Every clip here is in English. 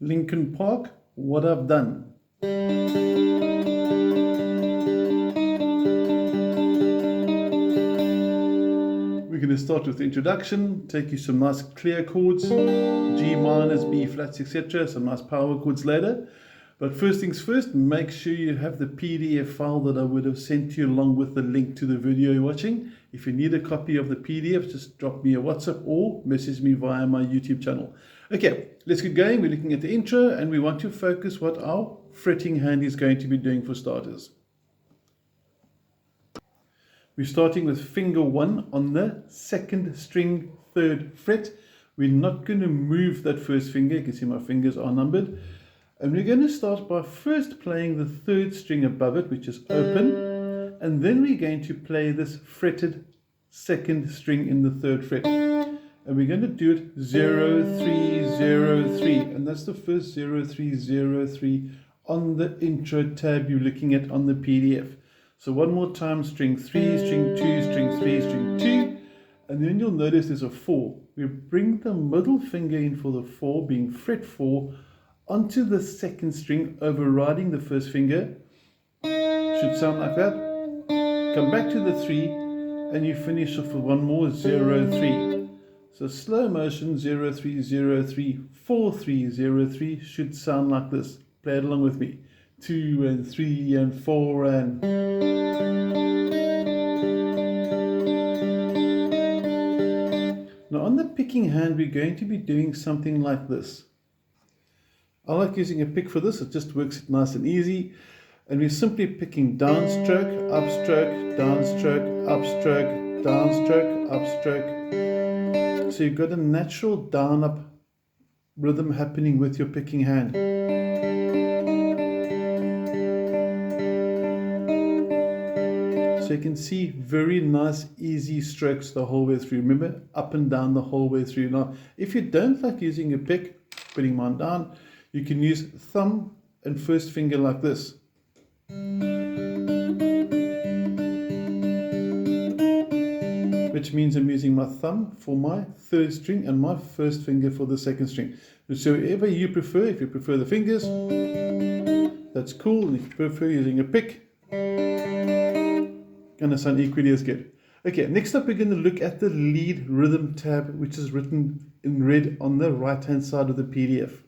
Linkin Park, What I've Done. We're going to start with the introduction, take you some nice clear chords, G minors, B flats, etc. Some nice power chords later. But first things first, make sure you have the PDF file that I would have sent you along with the link to the video you're watching. If you need a copy of the PDF, just drop me a WhatsApp or message me via my YouTube channel. Okay, let's get going. We're looking at the intro and we want to focus what our fretting hand is going to be doing for starters. We're starting with finger 1 on the 2nd string, 3rd fret. We're not going to move that first finger. You can see my fingers are numbered. And we're going to start by first playing the 3rd string above it, which is open. And then we're going to play this fretted 2nd string in the 3rd fret. And we're going to do it 0, 3, 0, 3. And that's the first 0, 3, 0, 3 on the intro tab you're looking at on the PDF. So one more time, string 3, string 2, string 3, string 2. And then you'll notice there's a 4. We bring the middle finger in for the 4, being fret 4, onto the 2nd string, overriding the 1st finger. Should sound like that. Come back to the 3, and you finish off with one more 0, 3. So slow motion 0, 3, 0, 3, 4, 3, 0, 3 should sound like this. Play it along with me. 2 and 3 and 4 and... Now on the picking hand we're going to be doing something like this. I like using a pick for this, it just works it nice and easy. And we're simply picking downstroke, upstroke, downstroke, upstroke, downstroke, upstroke. So you've got a natural down-up rhythm happening with your picking hand. So you can see very nice easy strokes the whole way through. Remember, up and down the whole way through. Now if you don't like using a pick, putting mine down, you can use thumb and 1st finger like this. Which means I'm using my thumb for my 3rd string and my 1st finger for the 2nd string. So whatever you prefer, if you prefer the fingers, that's cool. And if you prefer using a pick, gonna sound equally as good. Okay, next up we're going to look at the lead rhythm tab, which is written in red on the right hand side of the PDF.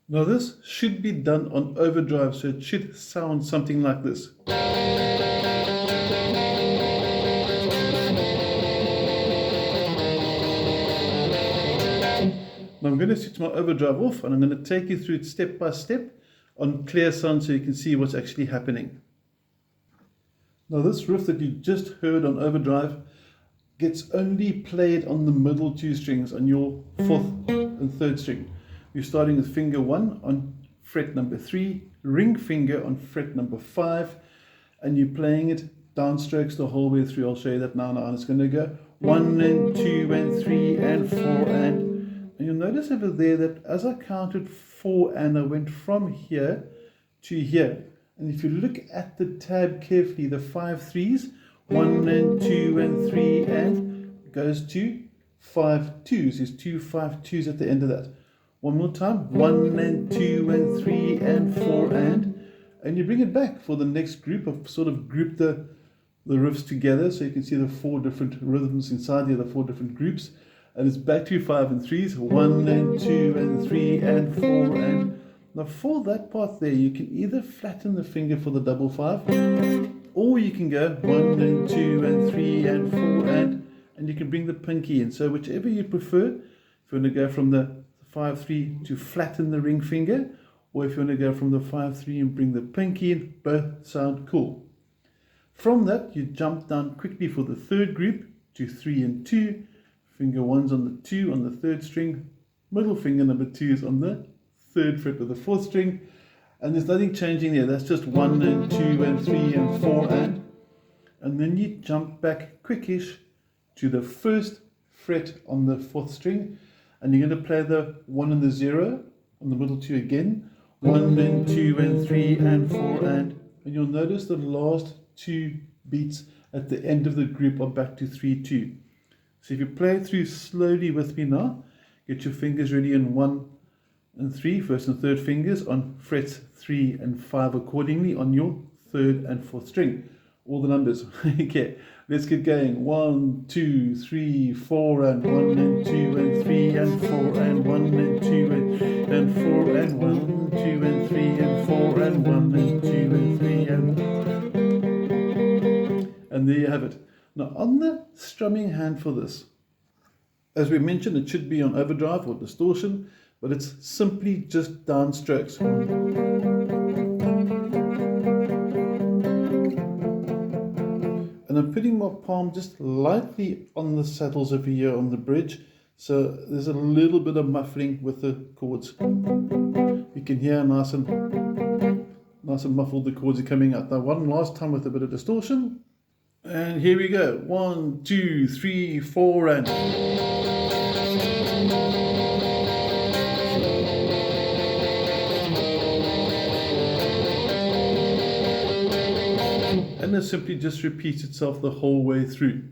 Now this should be done on overdrive, so it should sound something like this. Now I'm going to switch my overdrive off and I'm going to take you through it step by step on clear sound so you can see what's actually happening. Now this riff that you just heard on overdrive gets only played on the middle 2 strings on your 4th and 3rd string. You're starting with finger 1 on fret number 3, ring finger on fret number 5, and you're playing it downstrokes the whole way through. I'll show you that now. And it's going to go 1 and 2 and 3 and 4 and you'll notice over there that as I counted 4 and I went from here to here. And if you look at the tab carefully, the 5 3s, 1 and 2 and 3 and goes to 5 2s. There's 2 5 2s at the end of that. One more time, 1 and 2 and 3 and 4 and you bring it back for the next group. I've sort of grouped the riffs together so you can see the 4 different rhythms inside here, the 4 different groups. And it's back to 5 and 3s, 1 and 2 and 3 and 4 and... Now for that part there, you can either flatten the finger for the double 5, or you can go 1 and 2 and 3 and 4 and you can bring the pinky in. So whichever you prefer, if you want to go from the 5 3 to flatten the ring finger, or if you want to go from the 5 3 and bring the pinky in, both sound cool. From that, you jump down quickly for the 3rd group to 3 and 2. Finger 1's on the 2 on the 3rd string, middle finger number 2 is on the 3rd fret of the 4th string, and there's nothing changing there. That's just 1 and 2 and 3 and 4 and then you jump back quickish to the 1st fret on the 4th string, and you're going to play the 1 and the 0 on the middle 2 again, 1 and 2 and 3 and 4 and you'll notice the last 2 beats at the end of the group are back to 3 2. So if you play it through slowly with me now, get your fingers ready in 1 and 3, first and third fingers on frets 3 and 5 accordingly on your third and fourth string. All the numbers. Okay, let's get going. 1, 2, 3, 4, and 1 and 2 and 3 and 4 and 1 and 2 and 4 and 1, 2 and 3 and 4 and 1 and 2 and 3 and there you have it. Now on the strumming hand for this, as we mentioned, it should be on overdrive or distortion, but it's simply just down strokes. And I'm putting my palm just lightly on the saddles over here on the bridge, so there's a little bit of muffling with the chords. You can hear nice and muffled the chords are coming out. Now one last time with a bit of distortion. And here we go. 1, 2, 3, 4, and... and it simply just repeats itself the whole way through.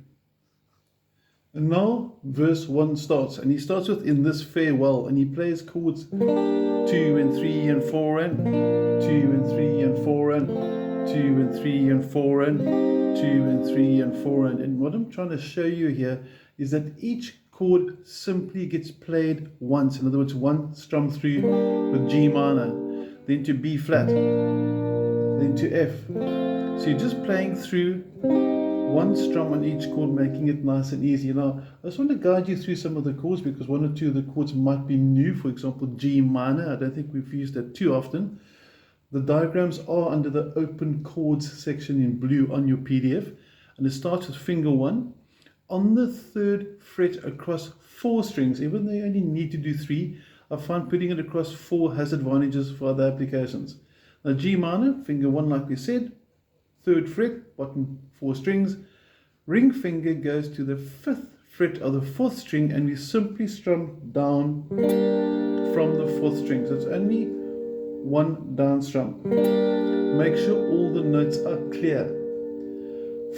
And now verse 1 starts, and he starts with "In this farewell," and he plays chords 2 and 3 and 4 and 2 and 3 and 4 and 2 and 3 and 4 and 2 and 3 and 4 and what I'm trying to show you here is that each chord simply gets played once. In other words, one strum through with G minor, then to B flat, then to F. So you're just playing through one strum on each chord, making it nice and easy. Now, I just want to guide you through some of the chords because one or two of the chords might be new. For example, G minor. I don't think we've used that too often. The diagrams are under the open chords section in blue on your PDF. And it starts with finger 1. On the 3rd fret across 4 strings, even though you only need to do 3, I find putting it across 4 has advantages for other applications. Now G minor, finger 1 like we said, 3rd fret, bottom 4 strings. Ring finger goes to the 5th fret of the 4th string, and we simply strum down from the 4th string. So it's only one down strum. Make sure all the notes are clear.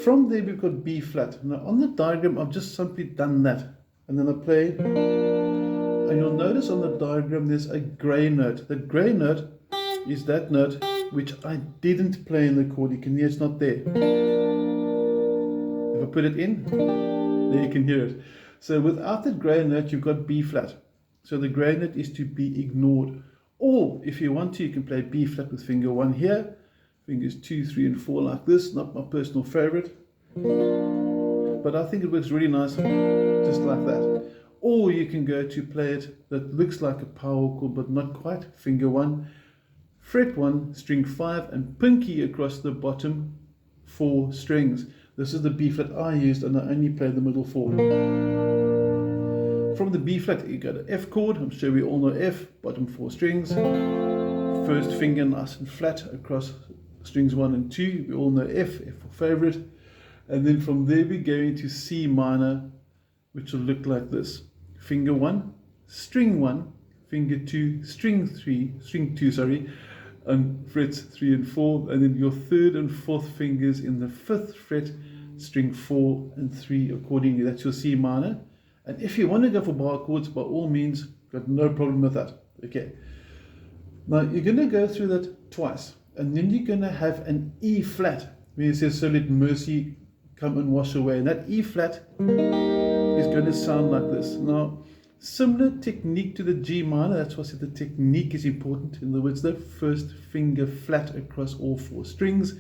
From there we've got B flat. Now on the diagram I've just simply done that, and then I play, and you'll notice on the diagram there's a grey note. The grey note is that note which I didn't play in the chord. You can hear it's not there. If I put it in, there you can hear it. So without the grey note you've got B flat. So the grey note is to be ignored. Or if you want to, you can play B flat with finger 1 here, fingers 2, 3 and 4 like this. Not my personal favorite, but I think it works really nice just like that. Or you can go to play it that looks like a power chord but not quite. Finger 1, fret 1, string 5 and pinky across the bottom 4 strings. This is the B flat I used, and I only played the middle 4. From the B flat you go to F chord. I'm sure we all know F, bottom 4 strings. First finger nice and flat across strings 1 and 2. We all know F, F for favorite. And then from there we go into C minor, which will look like this. Finger 1, string 1, finger 2, string 2, and frets 3 and 4, and then your 3rd and 4th fingers in the 5th fret, string 4 and 3 accordingly. That's your C minor. And if you want to go for bar chords, by all means, got no problem with that. Okay. Now you're going to go through that twice, and then you're going to have an E flat where it says, "So let mercy come and wash away." And that E flat is going to sound like this. Now, similar technique to the G minor. That's why I said the technique is important. In other words, the first finger flat across all 4 strings.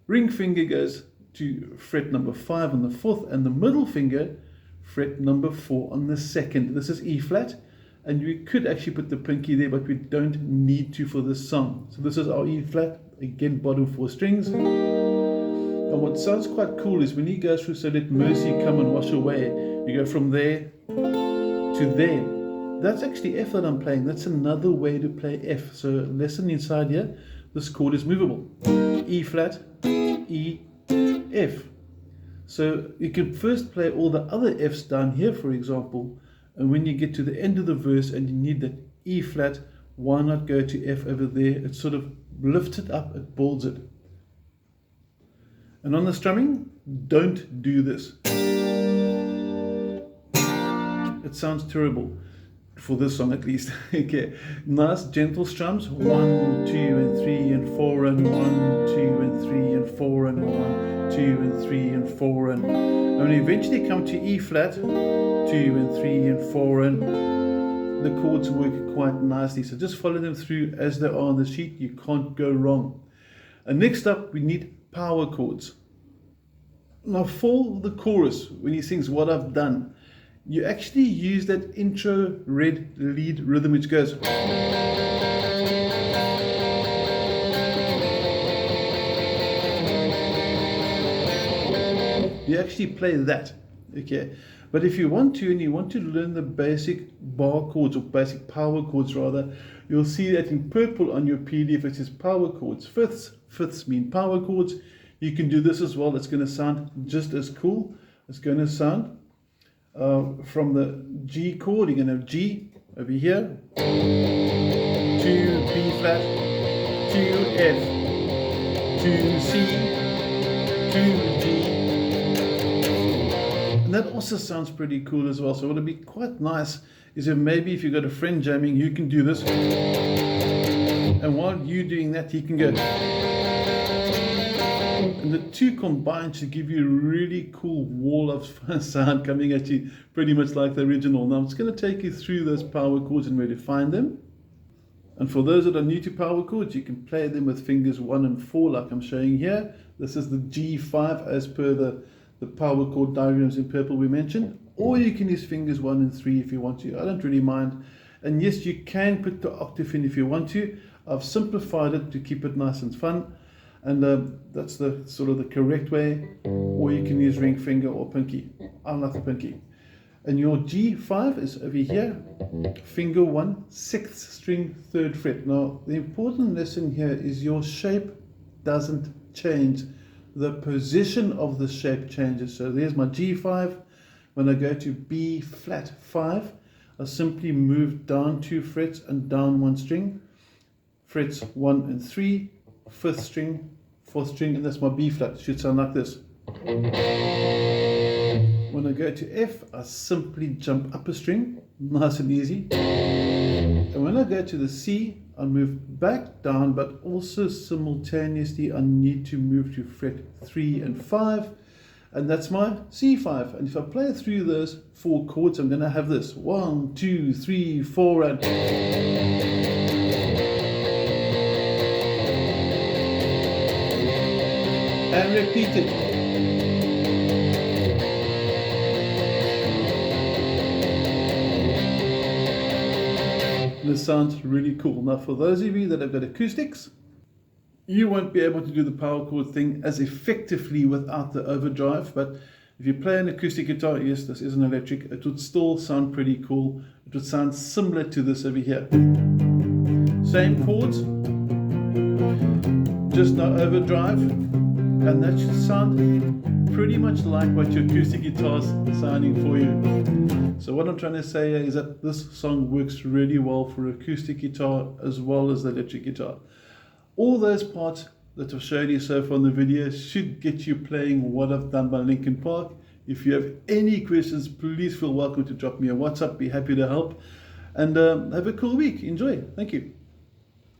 Ring finger goes to fret number 5 on the 4th, and the middle finger fret number 4 on the 2nd. This is E flat, and we could actually put the pinky there, but we don't need to for this song. So this is our E flat, again bottom 4 strings. And what sounds quite cool is when you go through "So let mercy come and wash away," you go from there to there. That's actually F that I'm playing. That's another way to play F. So lesson inside here, this chord is movable. E flat, E, F. So you can first play all the other Fs down here, for example, and when you get to the end of the verse and you need that E flat, why not go to F over there? It sort of lifts it up, it builds it. And on the strumming, don't do this. It sounds terrible. for this song at least. Okay, nice gentle strums, 1, 2 and 3 and 4 and 1, 2 and 3 and 4 and 1, 2 and 3 and 4 and when you eventually come to E flat, 2 and 3 and 4 and the chords work quite nicely. So just follow them through as they are on the sheet. You can't go wrong. And next up, we need power chords. Now for the chorus, when he sings What I've Done, you actually use that intro red lead rhythm which goes. You actually play that, okay? But if you want to, and you want to learn the basic bar chords, or basic power chords rather, you'll see that in purple on your PDF it says power chords. Fifths mean power chords. You can do this as well. It's going to sound just as cool. It's going to sound from the G chord. You're going to have G over here, to B flat, to F, to C, to G. And that also sounds pretty cool as well. So what would be quite nice is if maybe if you've got a friend jamming, you can do this. And while you're doing that, he can go. And the two combined should give you a really cool wall of sound coming at you, pretty much like the original. Now I'm just going to take you through those power chords and where to find them. And for those that are new to power chords, you can play them with fingers 1 and 4 like I'm showing here. This is the G5 as per the power chord diagrams in purple we mentioned, or you can use fingers 1 and 3 if you want to. I don't really mind. And yes, you can put the octave in if you want to. I've simplified it to keep it nice and fun, and that's the sort of the correct way. Or you can use ring finger or pinky. I like the pinky. And your G5 is over here, finger 1, 6th string, 3rd fret. Now the important lesson here is your shape doesn't change. The position of the shape changes. So there's my G5. When I go to B flat 5, I simply move down 2 frets and down 1 string. Frets 1 and 3, 5th string, 4th string, and that's my B flat. It should sound like this. When I go to F, I simply jump up a string, nice and easy. And when I go to the C, I move back down, but also simultaneously I need to move to fret 3 and 5, and that's my C5. And if I play through those 4 chords, I'm going to have this 1, 2, 3, 4, and repeat it. This sounds really cool. Now for those of you that have got acoustics, you won't be able to do the power chord thing as effectively without the overdrive, but if you play an acoustic guitar, yes, this is an electric, it would still sound pretty cool. It would sound similar to this over here. Same chords, just no overdrive, and that should sound pretty much like what your acoustic guitar's sounding for you. So what I'm trying to say is that this song works really well for acoustic guitar as well as the electric guitar. All those parts that I've shown you so far in the video should get you playing What I've Done by Linkin Park. If you have any questions, please feel welcome to drop me a WhatsApp. Be happy to help. And have a cool week. Enjoy. Thank you.